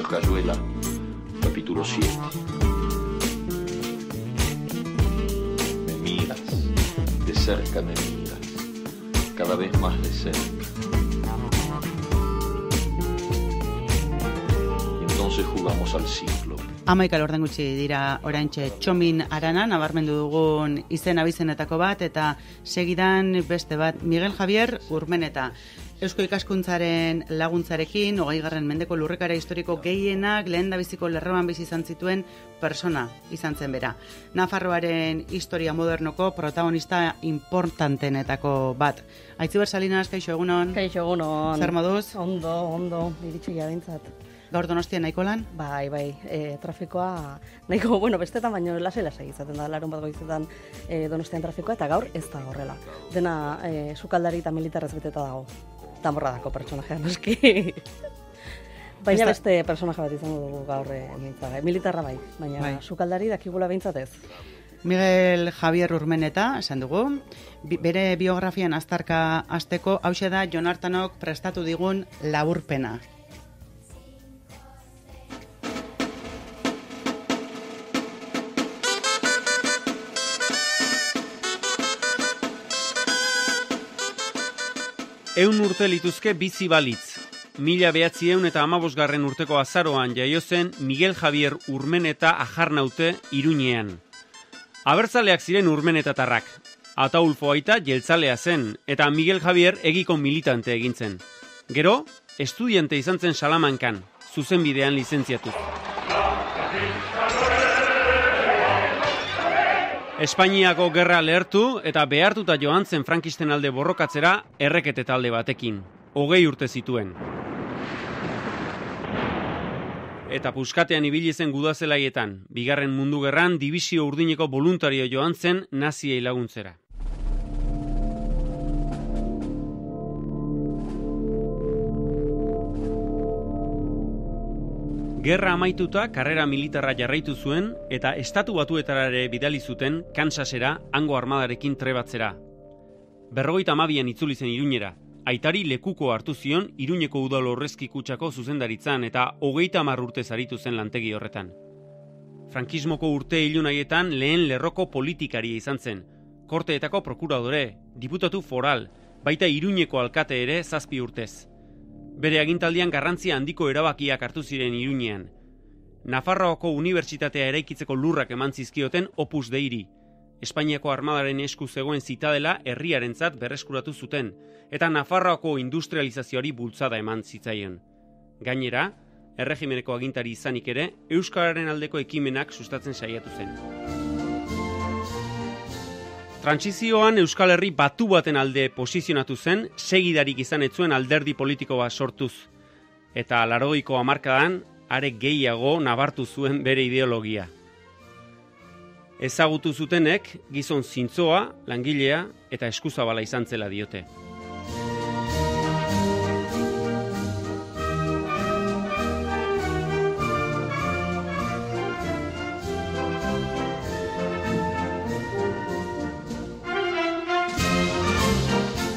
Cayuela, capítulo 7. Me miras, de cerca me miras, cada vez más de cerca. Y entonces jugamos al ciclo. 11 ordan gutxi dira oraintxe Txomin Arana nabarmendu dugun izen abizenetako bat, eta segidan beste bat Miguel Javier Urmeneta. Eusko ikaskuntzaren laguntzarekin 20. mendeko lurrikara historiko gehienak lehendabiziko lerroan bizi izan zituen persona izan zen bera. Nafarroaren historia modernoko protagonista importantenetako bat. Aitziber Salinas, kaixo egunon? Kaixo egunon. Zer moduz? Ondo, iritsi jabintzat. Gaur Donostian nahiko lan? Bai, trafikoa nahiko, bestetan baino lasai izaten da, larun bat goizetan Donostian trafikoa, eta gaur ez da horrela. Dena sukaldari eta militarrez beteta dago. Tamborradako pertsonajea noski. Baina beste personaje bat izango dugu gaur mintzaga. Militarra bai, baina sukaldari dakigula behintzat ez. Miguel Javier Urmeneta, esan dugu, bere biografian aztarka hasteko, hauxe da Jon Artanok prestatu digun laburpena. Ehun urte lituzke bizi balitz. 1915 urteko azaroan jaio zen Miguel Javier Urmeneta Ajarnaute Iruñean. Abertzaleak ziren Urmenetatarrak. Ataulfo aita jeltzalea zen, eta Miguel Javier egiko militante egin zen. Gero, estudiante izan zen Salamankan, zuzenbidean lizentziatuz. Espainiako gerra lehertu eta behartuta joan zen frankisten alde borrokatzera errekete talde batekin. 20 urte zituen. Eta puskatean ibili zen gudazelaietan, Bigarren Mundu Gerran dibisio urdineko boluntario joan zen naziei laguntzera. Gerra amaituta karrera militarra jarraitu zuen eta Estatu Batuetara ere bidali zuten Kansasera hango armadarekin trebatzera. 52an itzuli zen Iruñera. Aitari lekuko hartu zion Iruñeko udal horrezki kutsako zuzendaritzan eta 30 urte zaritu zen lantegi horretan. Frankismoko urte ilunaietan lehen lerroko politikaria izan zen. Korteetako prokuradore, diputatu foral, baita Iruñeko alkate ere 7 urtez. Bere agintaldian garrantzia handiko erabakiak hartu ziren Iruñean. Nafarroako unibertsitatea eraikitzeko lurrak eman zizkioten Opus Deiri. Espainiako armadaren esku zegoen zitadela herriarentzat berreskuratu zuten, eta Nafarroako industrializazioari bultzada eman zitzaion. Gainera, erregimeneko agintari izanik ere, euskararen aldeko ekimenak sustatzen saiatu zen. Trantsizioan Euskal Herri batu baten alde posizionatu zen, segidarik izan ez zuen alderdi politiko bat sortuz. Eta 80ko hamarkadan, are gehiago nabartu zuen bere ideologia. Ezagutu zutenek, gizon zintzoa, langilea eta eskuzabala izan zela diote.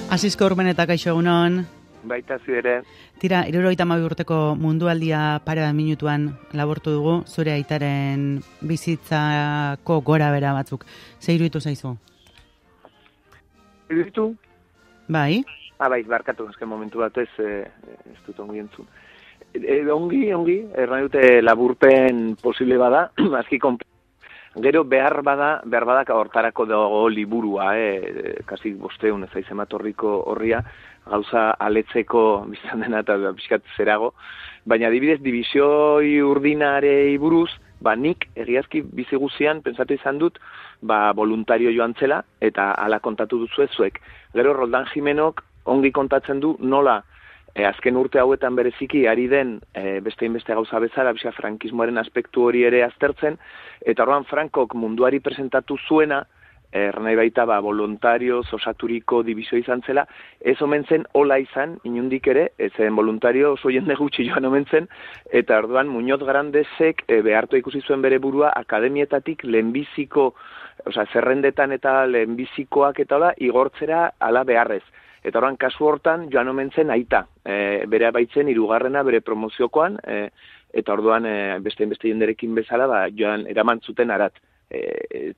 Asisko Urmeneta, kaixo egunon. Baita zu ere. Tira, 72 urteko mundualdia pare bat minutuan labortu dugu, zure aitaren bizitzako gora bera batzuk. Ze iruditu zaizu? Iruditu? Bai. Bai, barkatu, azken momentu bat ez dut ongi entzun. Ongi, erran dute laburpen posible bada, azki gero behar bada hortarako dago liburua, kasi 500 ez aizematorriko horria, gauza aletzeko biztan dena eta bizkat zerago, baina adibidez dibizioi urdinarei buruz, nik egiazki bizi guzian pentsatu izan dut, voluntario joan zela eta hala kontatu duzu zuek. Gero Roldan Jimenok ongi kontatzen du nola azken urte hauetan bereziki ari den beste gauza bezala, bizka frankismoaren aspektu hori ere aztertzen, eta orduan Frankok munduari presentatu zuena, nahi baita voluntario osaturiko dibizio izan zela, ez omen zen hola izan, inundik ere, ez zen voluntario oso jende gutxi joan omen zen, eta orduan Muñoz Grandesek behartu ikusi zuen bere burua akademietatik lehenbiziko, zerrendetan eta lehenbizikoak eta igortzera ala beharrez. Eta horren kasu hortan joan omen zen aita, bere baitzen 3. bere promoziokoan, eta orduan beste jenderekin bezala joan eraman zuten arat,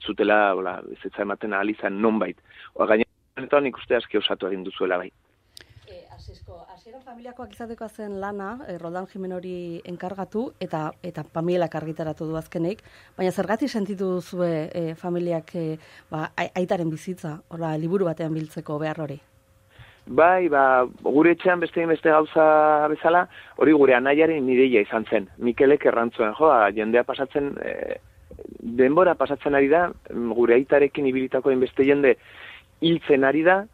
zutela bezetza ematen ahal izan nonbait. Gainera nik uste aski osatu egin duzuela bai. Hasieran familiakoak izateko zen lana, Roldan Jimenori enkargatu eta Pamielak argitaratu du azkenik, baina zergatik sentitu duzue familiak aitaren bizitza, liburu batean biltzeko behar hori? Bai, gure etxean beste gauza bezala, hori gure anaiaren ideia izan zen. Mikelek errantzuen, jendea pasatzen, denbora pasatzen ari da, gure aitarekin ibilitako beste jende hiltzen ari da,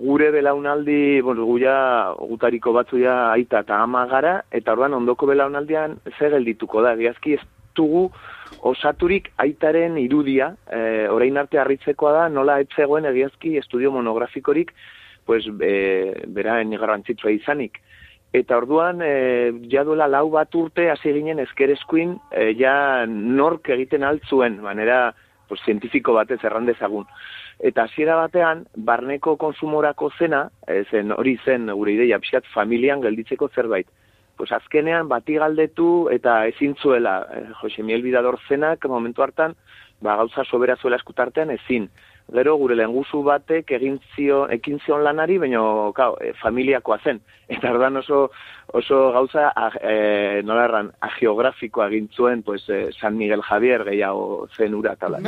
gure belaunaldi, gutariko batzu aita eta ama gara, eta orduan ondoko belaunaldian zer geldituko da. Egiazki ez dugu osaturik aitaren irudia, orain arte harritzekoa da, nola etzegoen egiazki estudio monografikorik, beraen garrantzitsua izanik. Eta orduan, duela 4 urte hasi ginen ezkerezkuin, nork egiten altzuen, manera zientifiko batez errandezagun. Eta hasiera batean, barneko konsumorako zena, hori zen gure ideia, pixkat familian gelditzeko zerbait. Azkenean, bati galdetu eta ezin zuela, Jose Miel Bidador zenak, momentu hartan, gauza sobera zuela eskutartean ezin. Gero gure lehenguzu batek ekin zion lanari, baina familiakoa zen. Eta ordan oso gauza, nola erran, geografikoa egin zuen, San Miguel Javier gehiago zen ura eta lan.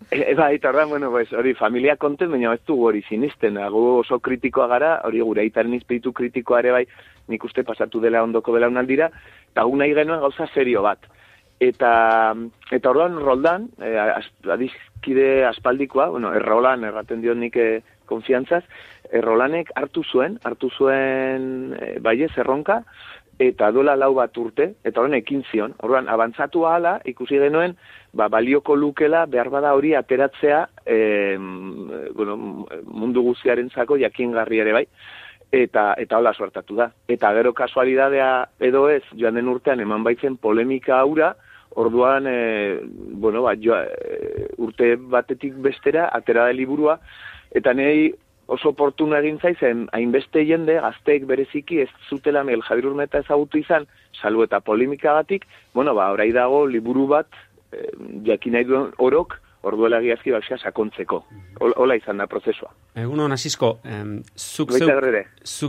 Eta ordan, hori familia konten, baina ez dugu hori sinisten. Gu oso kritikoa gara, hori gure aitaren izpiritu kritikoa ere bai, nik uste pasatu dela ondoko belaunaldira, eta gu nahi genuen gauza serio bat. Eta orduan Roldan, adizkide aspaldikoa, Errolan erraten dion nik konfiantzaz, Errolanek hartu zuen baiez erronka, eta duela 4 urte, eta horren ekin zion. Orduan, abantzatu ahala, ikusi genuen, balioko lukela behar bada hori ateratzea mundu guztiarentzako jakingarri ere bai, eta hola suertatu da. Eta gero kasualidadea edo ez, joan den urtean eman baitzen polemika aura, orduan, urte batetik bestera, atera da liburua, eta nahi oso oportuna egin zaizen, hainbeste jende, gazteek bereziki ez zutela Miguel Javier Urmeneta ezagutu izan, salbu eta polemikagatik, orai dago liburu bat, jakin nahi duen orok, orduela egiazki sakontzeko. Hola izan da prozesua. Egunon, Asisko, zuk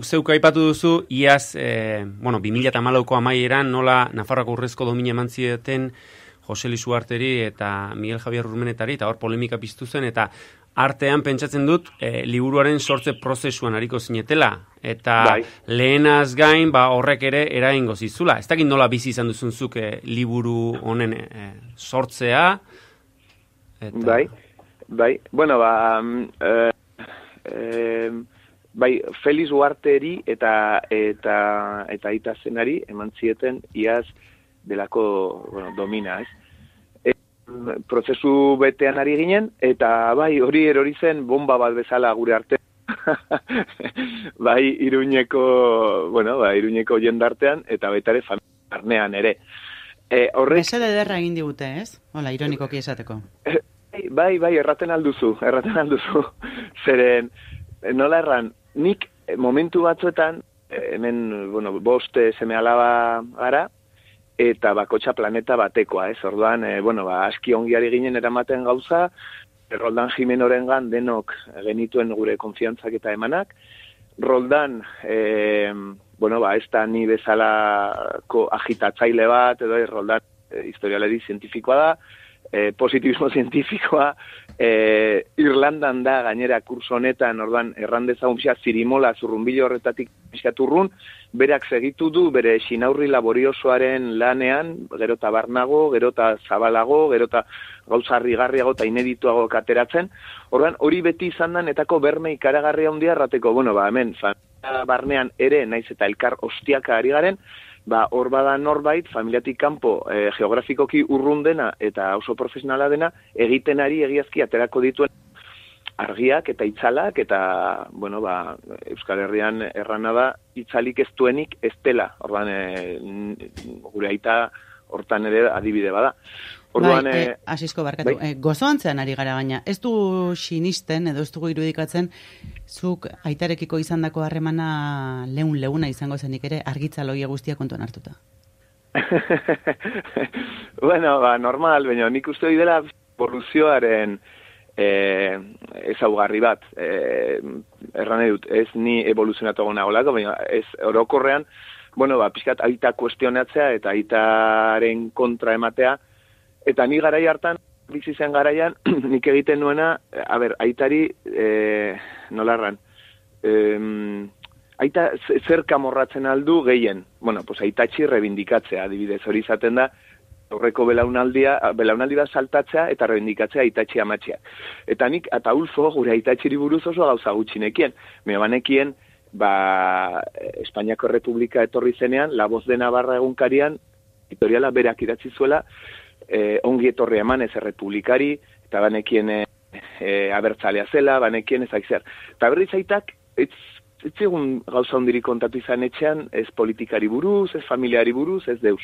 zeuk aipatu duzu, iaz, 2014ko amaieran, nola Nafarroako urrezko domina eman zieten Jose Luis Ugarteri eta Miguel Javier Urmenetari, eta hor polemika piztu zen, eta artean pentsatzen dut, liburuaren sortze prozesuan hariko zinetela, eta lehenaz gain, horrek ere eragingo zizula. Ez dakit nola bizi izan duzun zuk liburu honen sortzea, Bai. Felix Ugarteri eta aita zenari eman zieten iaz delako domina, ez? Prozesu betean ari ginen, eta hori erori zen bomba bat bezala gure arte. Iruñeko jendartean, eta baita ere familiarnean ere. Mesede ederra egin digute, ez? Hola, ironikoki esateko. Bai, erraten alduzu. Zeren, nola erran, nik momentu batzuetan, hemen, 5 seme alaba gara, eta bakotxa planeta batekoa, ez? Orduan, aski ongiari ginen eramaten gauza, Roldan Jimenorengan denok genituen gure konfiantzak eta emanak. Roldan, ez da ni bezalako agitatzaile bat, edo Roldan historialari zientifikoa da, positibismo zientifikoa, Irlandan da gainera kurso honetan, orduan errandezagun zirimola zurrunbilo horretatik piskaturrun, berak segitu du bere sinaurri laboriosoaren lanean, gero eta barnago, gero eta zabalago, gero eta gauza harrigarriago eta inedituago kateratzen. Orduan hori beti izan da netako berme ikaragarria handia errateko, hemen barnean ere naiz eta elkar ostiaka ari garen, hor bada norbait, familiatik kanpo geografikoki urrun dena eta oso profesionala dena, egiten ari egiazki aterako dituen argiak eta itzalak, eta, Euskal Herrian errana da, itzalik ez duenik ez dela, ordan gure aita hortan ere adibide bada. Orduan, Asisko barkatu, gozoantzean ari gara gaina, ez du sinisten, edo ez dugu irudikatzen, zuk aitarekiko izandako harremana leuna izango zenik ere, argitzaloia guztia kontuan hartuta. Bueno, normal, baina nik uste hori dela evoluzioaren ezaugarri bat. Erran edut, ez ni evoluzionatu gona golako, baina ez orokorrean, bueno, pixkat aita kuestionatzea eta aitaren kontra ematea, eta ni garai hartan, bizi zen garaian, nik egiten nuena, aitari, nolarran, aita zer kamorratzen aldu gehien. Bueno, pues aitatxi rebindikatzea, adibidez, hori izaten da, aurreko belaunaldi bat saltatzea eta rebindikatzea aitatxi amatxia. Eta nik, Ataulfo, gure aitatxiri buruz oso gauza gutxinekien. Banekien, Espainiako Republika etorri zenean, La Voz de Navarra egunkarian, editoriala berak idatzi zuela, ongi etorri eman ez errepublikari, eta banekien abertzalea zela, banekien ezak zer. Eta berriz aitak, ez egun gauza hondirik kontatu izan etxean, ez politikari buruz, ez familiari buruz, ez deus.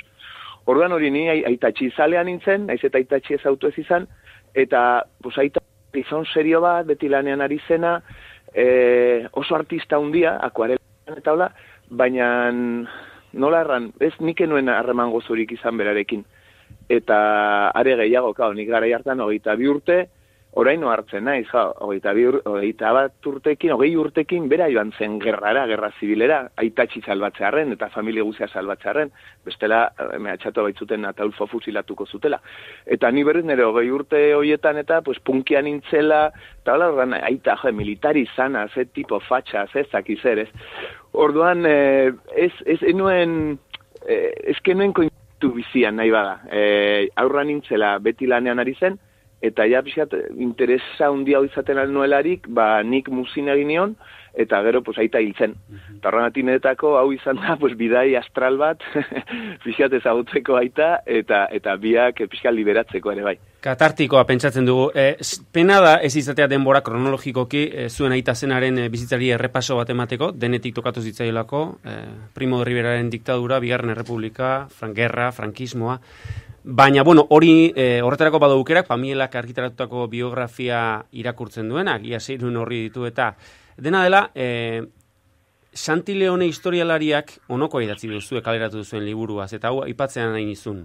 Orduan hori ni aitatxi izalean nintzen, naiz eta aitatxi ez auto ez izan, eta aita gizon serio bat, beti lanean ari zena, oso artista hundia, akuarela eta hola, baina nola erran, ez nik enuen harreman gozorik izan berarekin. Eta are gehiago, nik garai hartan 22 urte, oraino hartzen naiz, 21 urtekin, 20 urtekin, bera joan zen gerra zibilera, aitatxi salbatzearen eta familia guzia salbatzearen, bestela mehatxatu baitzuten Ataulfo fusilatuko zutela. Eta ni berriz nire 20 urte horietan eta punkian nintzela, eta hola, aita, militari zana, ze tipo fatxa, ze zakizer, ez. Orduan, ez enuen kointu bizian nahi bada. Aurra nintzela beti lanean ari zen, eta ja pixat interesa hundia hau izaten alnuelarik, nik muzin egin nion, eta gero aita hil zen. Eta horrenatinetako hau izan da bidai astral bat, pixat ezagutzeko aita, eta biak pixat liberatzeko ere bai. Katartikoa pentsatzen dugu. Pena da ez izatea denbora kronologikoki zuen aita zenaren bizitzari errepaso bat emateko, denetik tokatu zitzaiolako, Primo de Riveraren diktadura, Bigarren Errepublika, gerra, frankismoa. Baina, bueno, hori horretarako badaukerak, Pamielak argitaratutako biografia irakurtzen duenak, ia zeirun horri ditu eta dena dela, Santi Leone historialariak onoko idatzi duzue kaleratu duzuen liburuaz, eta hau aipatzean nahi nizun.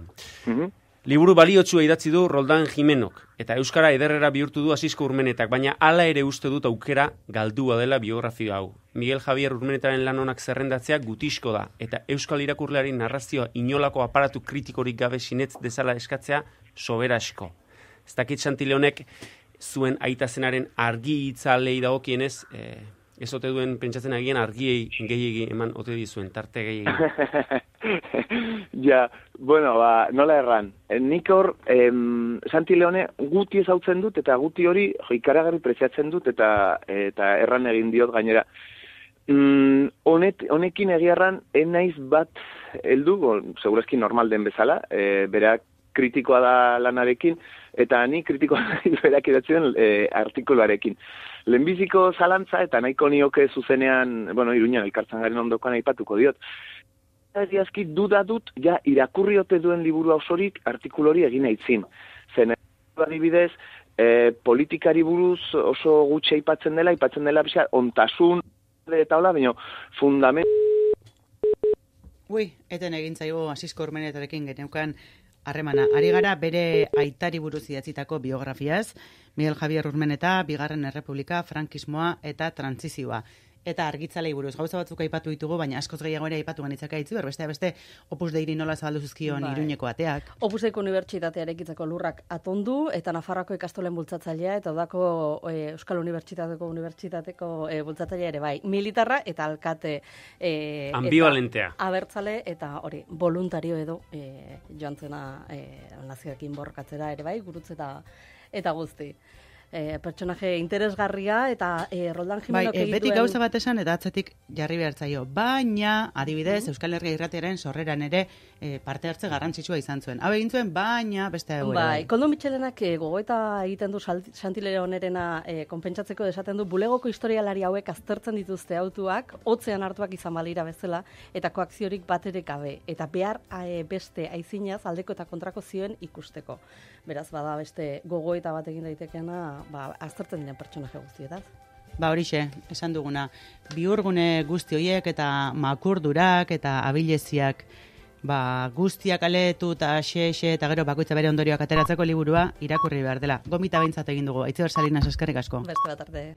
Liburu baliotsua idatzi du Roldan Jimenok, eta euskara ederrera bihurtu du Asisko Urmenetak, baina hala ere uste dut aukera galdua dela biografia hau. Miguel Javier Urmenetaren lan onak zerrendatzea gutisko da, eta euskal irakurleari narrazioa inolako aparatu kritikorik gabe sinetz dezala eskatzea soberasko. Ez dakit Santi Leonek zuen aita zenaren argi hitzalei dagokienez, ez ote duen pentsatzen agian argiei gehiegi eman ote dizuen, tarte gehiegi. Ja, bueno, nola erran. Nik hor, Santi Leone guti ezautzen dut, eta guti hori ikaragarri preziatzen dut, eta erran egin diot gainera. Honekin egiarran, enaiz bat heldu, segurazki normal den bezala, berak kritikoa da lanarekin, eta ni kritikoa berak idatzen artikuluarekin. Lehenbiziko zalantza, eta nahiko nioke zuzenean, Iruñan elkartzan garen ondokoan aipatuko diot. Egiazki duda dut, ja irakurri ote duen liburu osorik artikulori egin aitzin. Zen, adibidez, politikari buruz oso gutxe aipatzen dela pixka, ontasun eta hola, baina fundament... Eten egin zaigu Asisko Urmenetarekin geneukan harremana. Ari gara bere aitari buruz idatzitako biografiaz, Miguel Javier Urmeneta, Bigarren Errepublika, frankismoa eta trantzizioa. Eta argitzalei buruz, gauza batzuk aipatu ditugu, baina askoz gehiago ere aipatu ganitzaka itzu, beste Opus Deiri nola zabaldu zuzkion Iruñeko ateak. Opus Deiko unibertsitatearekitzako lurrak atondu, eta Nafarroako ikastolen bultzatzailea, eta odako Euskal Unibertsitateko bultzatzailea ere bai. Militarra eta alkate ambivalentea. Abertzale eta hori, voluntario edo joan zena nazioekin borrokatzera ere bai, gurutze eta guzti. pertsonaje interesgarria eta Roldan Jimenok beti gauza bat esan eta atzetik jarri behar zaio. Baina, adibidez, Euskal Herria Irratiaren sorreran ere parte hartze garrantzitsua izan zuen. Hau egin zuen, baina beste hau ere. Koldo Mitxelenak gogoeta egiten du Santi Leonerena konpentsatzeko esaten du bulegoko historialari hauek aztertzen dituzte autuak, hotzean hartuak izan balira bezala, eta koakziorik bat ere gabe. Eta behar beste aizinaz aldeko eta kontrako zioen ikusteko. Beraz, bada beste gogoeta bat egin daitekena, aztertzen diren pertsonaje guztietaz. Horixe, esan duguna, bihurgune guzti horiek eta makurdurak eta abileziak, guztiak aletu eta xe eta gero bakoitza bere ondorioak ateratzeko liburua irakurri behar dela. Gomita behintzat egin dugu. Aitziber Salinas, eskerrik asko. Beste bat arte.